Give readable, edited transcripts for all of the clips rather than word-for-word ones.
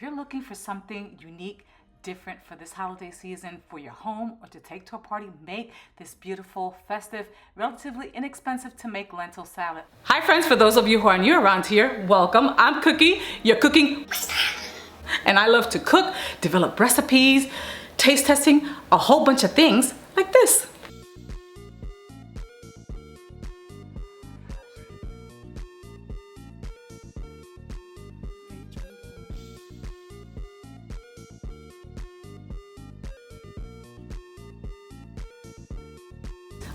you're looking for something unique, different for this holiday season, for your home or to take to a party, make this beautiful, festive, relatively inexpensive to make lentil salad. Hi friends, for those of you who are new around here, welcome. I'm Cookie, your cooking and I love to cook, develop recipes, taste testing, a whole bunch of things like this.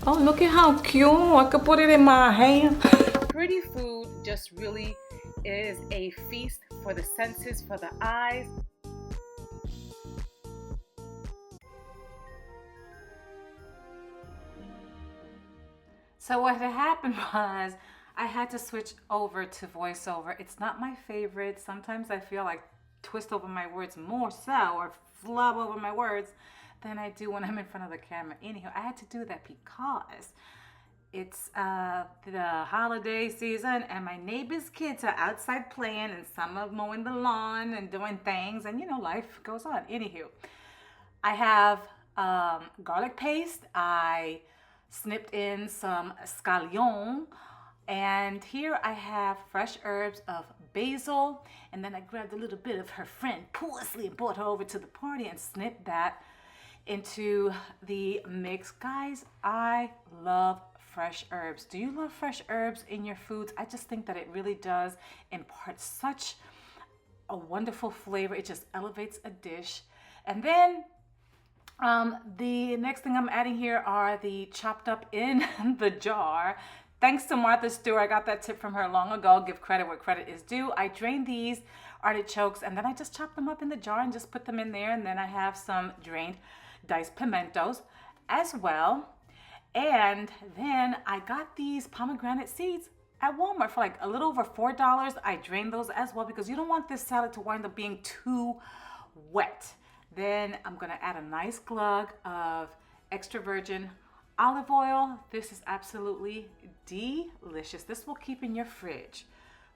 Oh, look at how cute. I could put it in my hand. Pretty food just really is a feast for the senses, for the eyes. So what had happened was I had to switch over to voiceover. It's not my favorite. Sometimes I feel like twist over my words more so, or flub over my words, than I do when I'm in front of the camera. Anyhow, I had to do that because it's the holiday season and my neighbor's kids are outside playing and some are mowing the lawn and doing things, and you know, life goes on. Anywho, I have garlic paste. I snipped in some scallion, and here I have fresh herbs of basil, and then I grabbed a little bit of her friend Parsley and brought her over to the party and snipped that into the mix. Guys, I love fresh herbs. Do you love fresh herbs in your foods? I just think that it really does impart such a wonderful flavor. It just elevates a dish. And then the next thing I'm adding here are the chopped up in the jar. Thanks to Martha Stewart, I got that tip from her long ago. Give credit where credit is due. I drained these artichokes and then I just chopped them up in the jar and just put them in there. And then I have some drained diced pimentos as well. And then I got these pomegranate seeds at Walmart for like a little over $4. I drained those as well because you don't want this salad to wind up being too wet. Then I'm gonna add a nice glug of extra virgin olive oil. This is absolutely delicious. This will keep in your fridge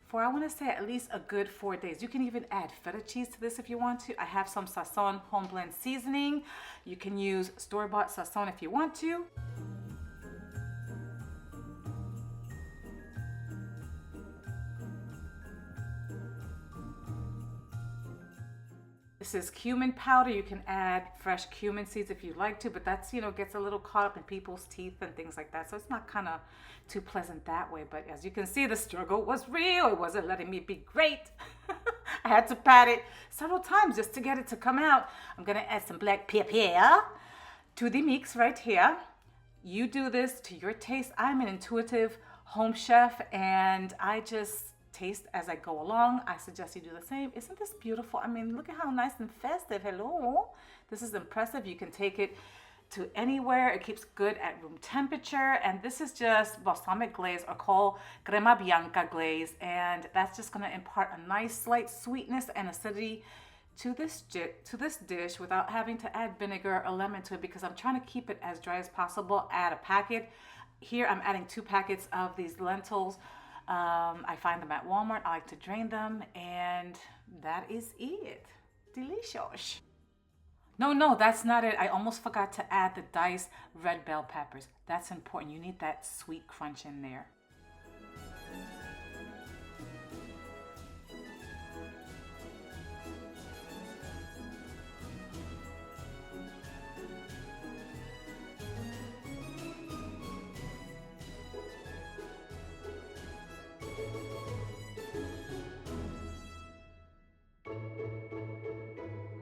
for, I want to say, at least a good 4 days. You can even add feta cheese to this if you want to. I have some Sazon home blend seasoning. You can use store-bought Sazon if you want to. This is cumin powder. You can add fresh cumin seeds if you'd like to, but that's, you know, gets a little caught up in people's teeth and things like that. So it's not kind of too pleasant that way. But as you can see, the struggle was real. It wasn't letting me be great. I had to pat it several times just to get it to come out. I'm going to add some black pepper to the mix right here. You do this to your taste. I'm an intuitive home chef and I just taste as I go along. I suggest you do the same. Isn't this beautiful? I mean, look at how nice and festive. Hello. This is impressive. You can take it to anywhere. It keeps good at room temperature. And this is just balsamic glaze, or called crema bianca glaze. And that's just going to impart a nice slight sweetness and acidity to this dish without having to add vinegar or lemon to it, because I'm trying to keep it as dry as possible. Add a packet. Here I'm adding 2 packets of these lentils. I find them at Walmart. I like to drain them, and that is it. Delicious. No, that's not it. I almost forgot to add the diced red bell peppers. That's important. You need that sweet crunch in there.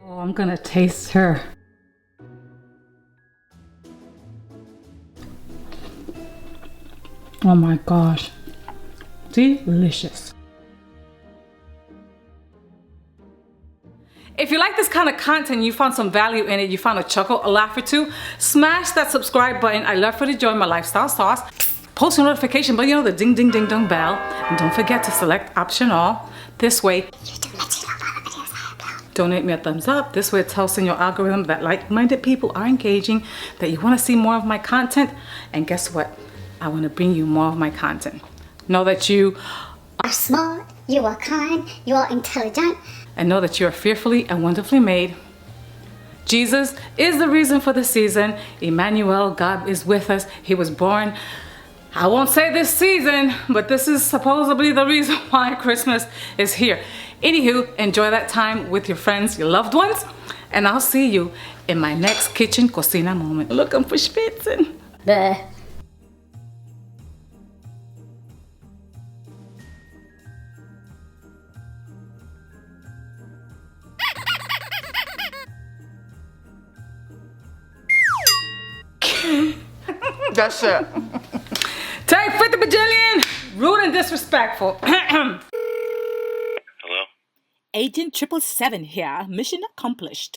Oh, I'm gonna taste her. Oh my gosh, delicious. If you like this kind of content, you found some value in it, you found a chuckle, a laugh or two, smash that subscribe button. I love for you to join my lifestyle sauce. Post your notification bell, you know, the ding ding ding dong bell. And don't forget to select option all. This way, donate me a thumbs up. This way it tells in your algorithm that like-minded people are engaging, that you want to see more of my content. And guess what? I want to bring you more of my content. Know that you are smart, you are kind, you are intelligent, and know that you are fearfully and wonderfully made. Jesus is the reason for the season. Emmanuel, God is with us. He was born, I won't say this season, but this is supposedly the reason why Christmas is here. Anywho, enjoy that time with your friends, your loved ones, and I'll see you in my next kitchen cocina moment. Looking for Spitzen. Bleh. That's it. Take 50 bajillion, rude and disrespectful. Hello? Agent 777 here. Mission accomplished.